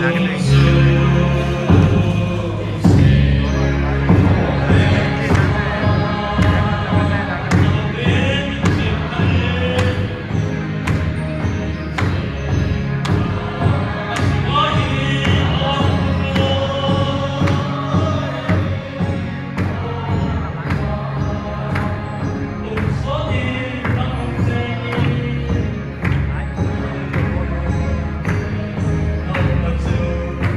Hãy subscribe cho kênh Ghiền Mì Gõ để không bỏ lỡ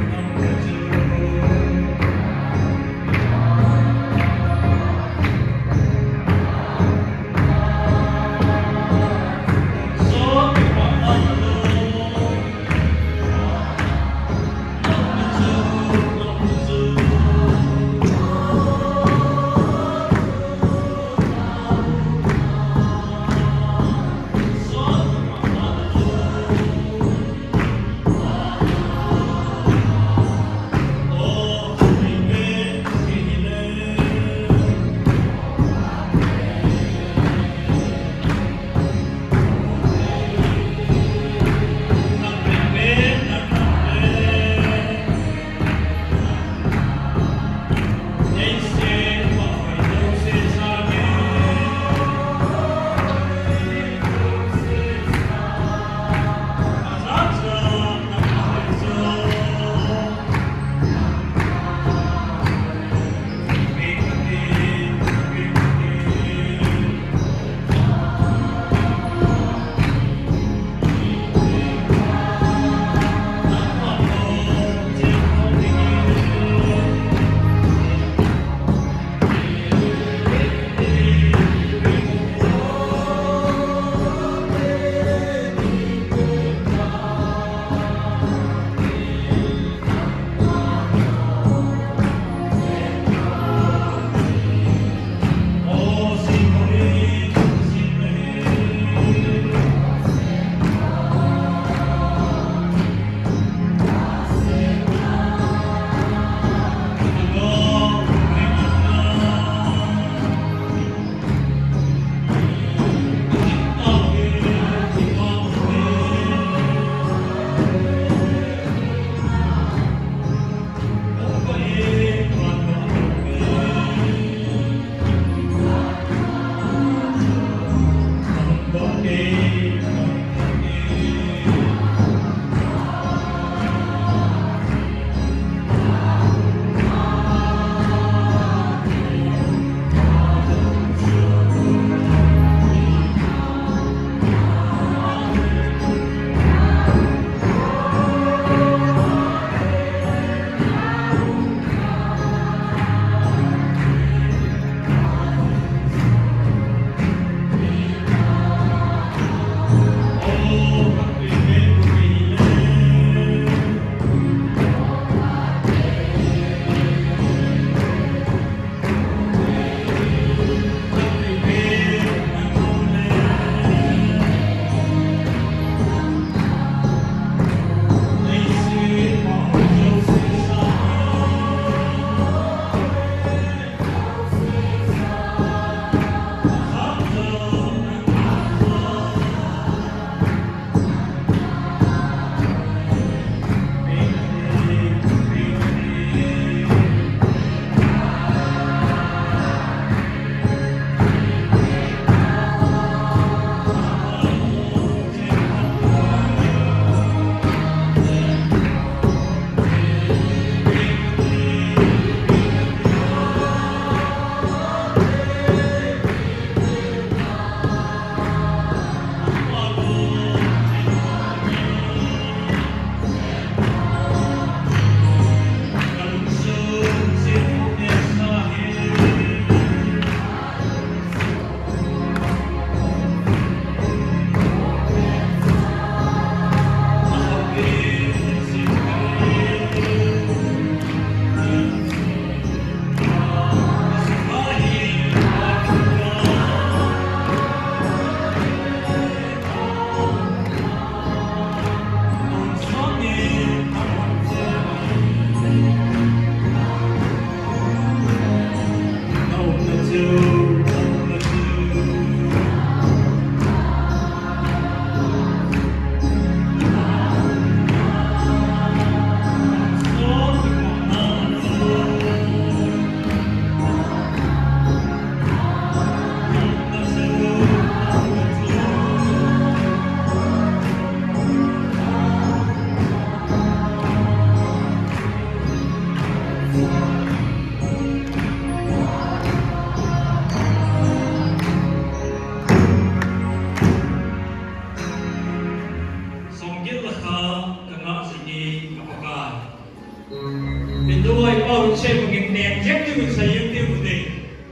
Pintu ay pau che mungkin nek jek tu sayang tu bude.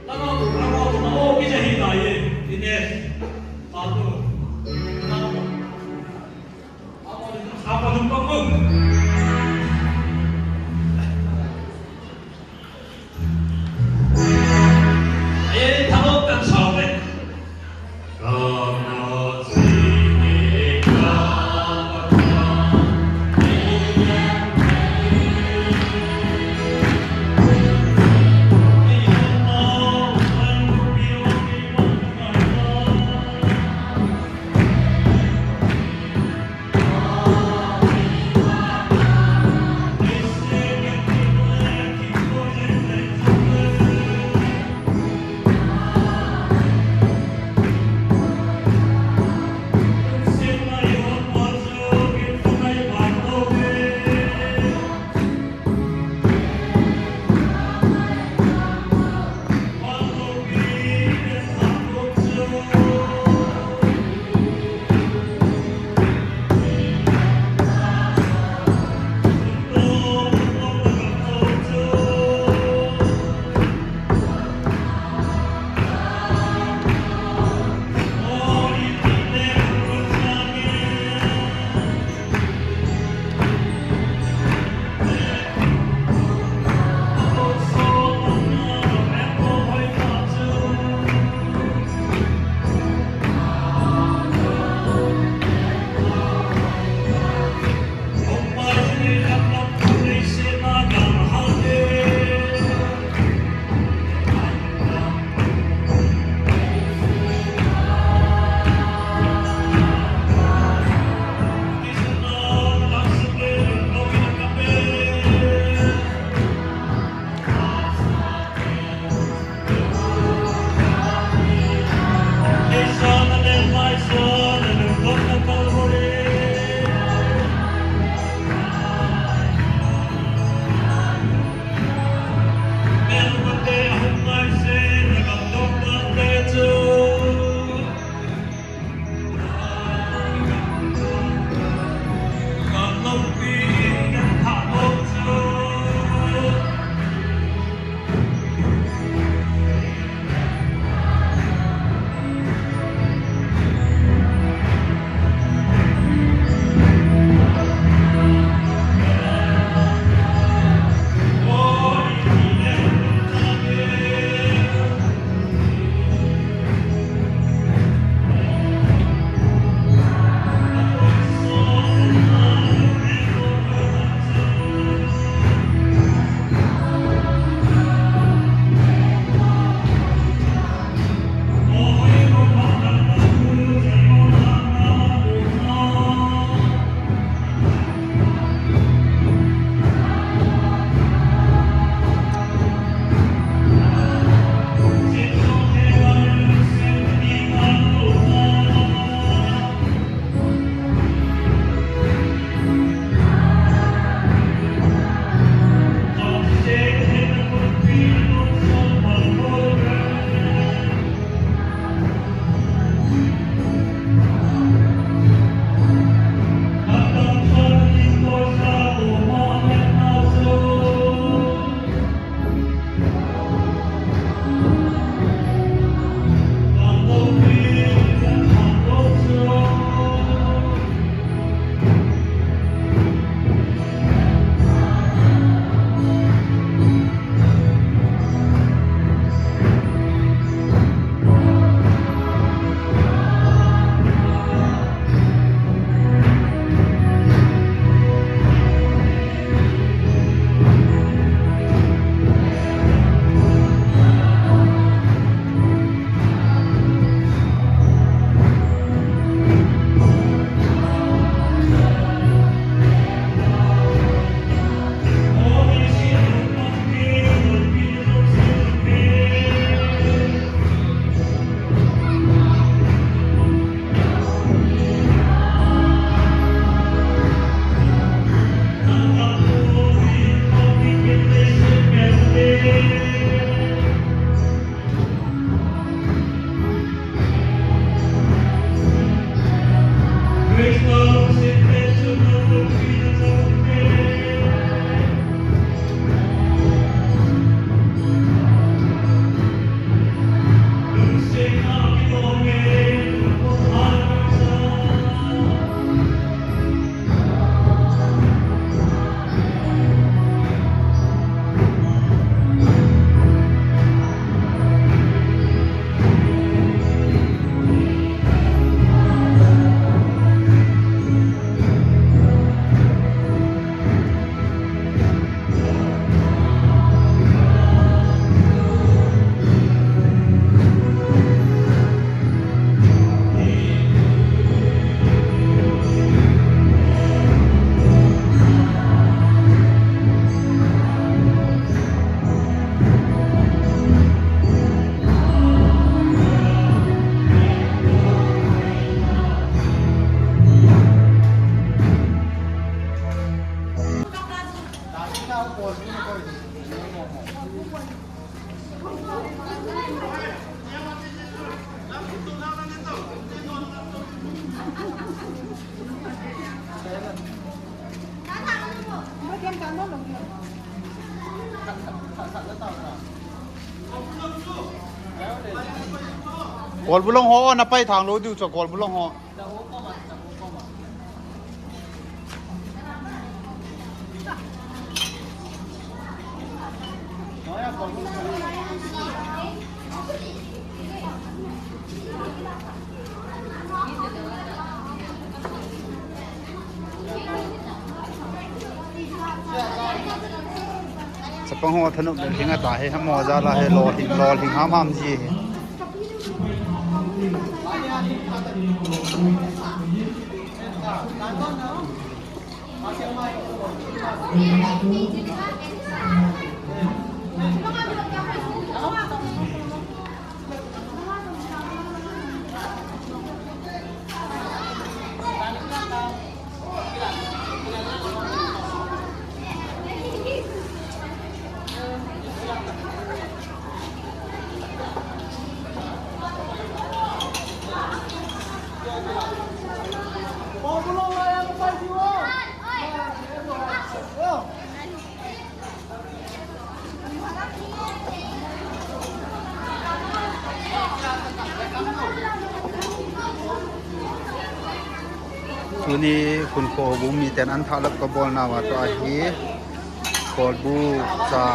Lama lama tu mau kita hidup ye. Ini satu. Apa numpang pun? Ayah tahu kan sahaja. Karena sini Kol bulong ho na pai thang lo du cho kol bulong ho Sapang ho thanuk le hinga ta he hamo za la he lo hing ham jiช่วงนี้คุณโคบุมีแต่อันทาลับกบอลนาวาตัวฮีโคบูซา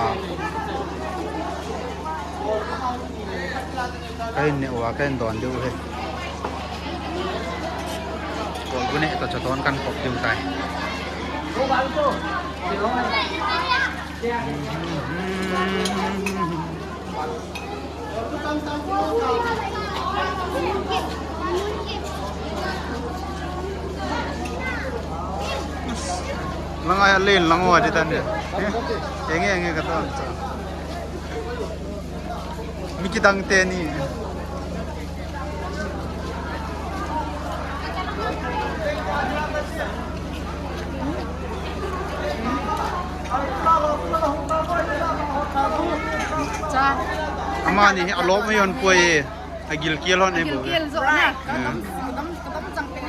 ใครเนี่ยว่าใครดอนดูเฮ้โคบุเนี่ยตัวจะตอนกันขบดูใจlang ay alin lang wa di tan dia enge kata mikidang te ni ama ni alop mai on poi agil kielon e bo kiel zo na kam chang pe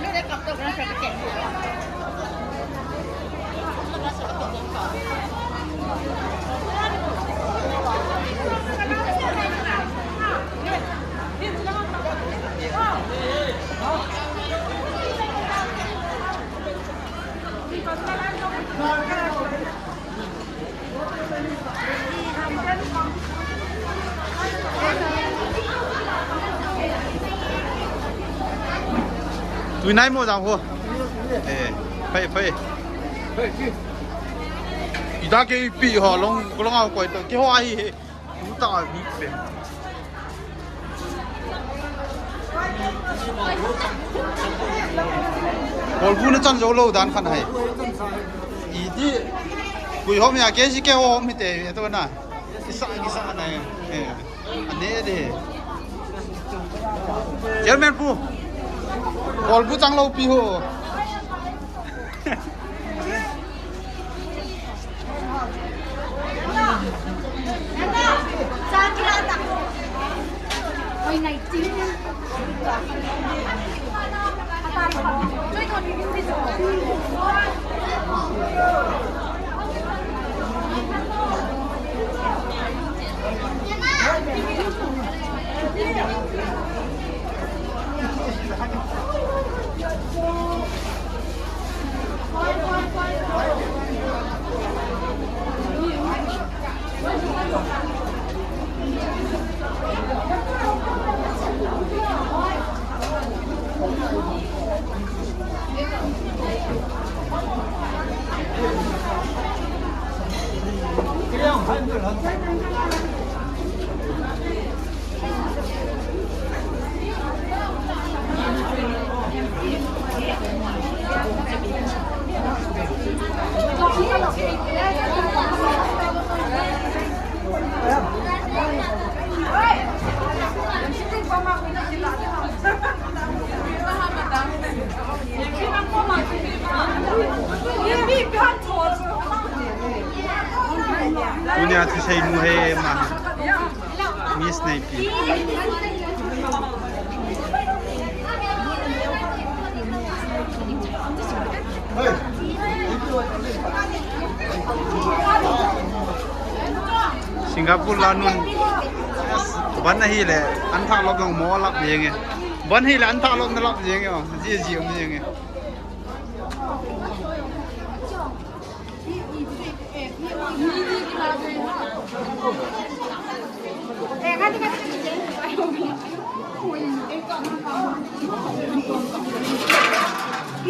ni de kap to na sa ke tụi này mua rau hô, phải ý ta cái bị họ long ao quậy cái hoa gì chúng ta bị bể còn vui nó chăn dấu lâu đàn khăn hay ý đi buổi hôm nhà cái gì cái hôm thì để tôi nè cái sạ này anh ấy đi chơi men phu Kol bu chang lo pi ho. Cha kira tak. Oi nai tin. Ata ko. Choi ko ni ni jo. Ini Punya tu saya muhe mah. Miss Naipi. Singapore lanun ban hi le an tha lok ngong mo lap yeng e ban hi le an tha lok na lap yeng e ji ji om yeng e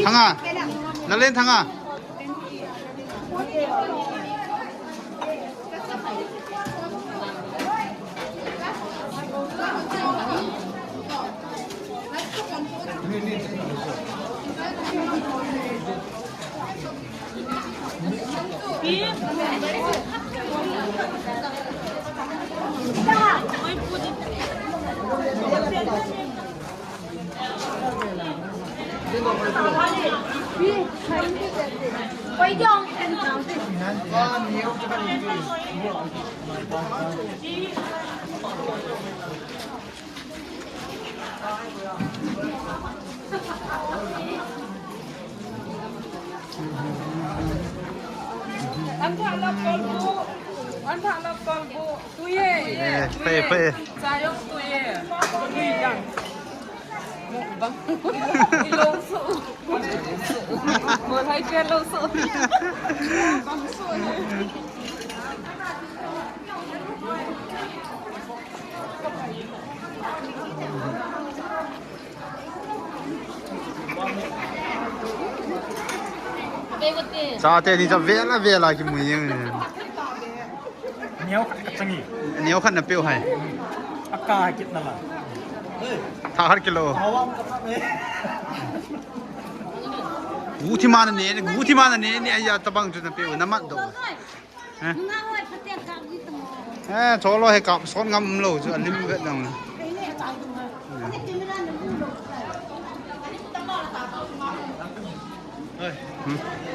thanga na lên thanga Anh thằng lập con vụ, anh thằng lập con vụ, tôi ye, phê saya tôi ye, tôi yang, bang, lâu sự, vừa thấy chuyện lâu sự, bang sự. Sa te ni cha vela ki mu yeng Nhéo changi. neo khan na peu hai Akka kit na la. tha har kilo Awam ka pa me. guthi man ne ni aya tabang tu na peu na mat do cholo he kap son ngam lo chu lim ve dang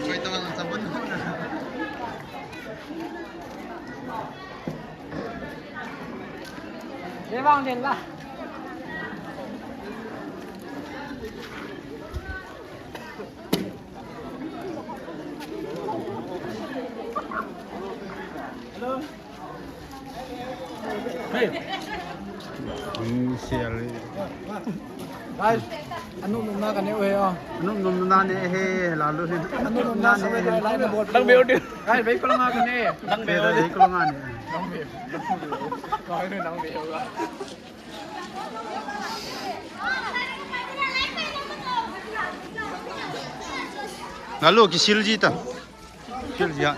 Quay tao làm sao vẫn Để vòng tiền vào. xe Guys, ano nung na kaneo heyo? nung na ne he la lu he Ano nung na sa may line na board? Lang beo din. Guys, bay ko lang nga kani. Lang he beo. da he ko nga ne Nang beo. Bakit nung nang beo ka? ngalo ki silji ta silji ha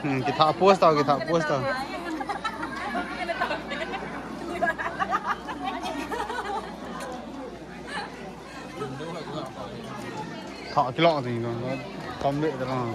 kita post tau thọ cái lọ gì nó tóm bệ đó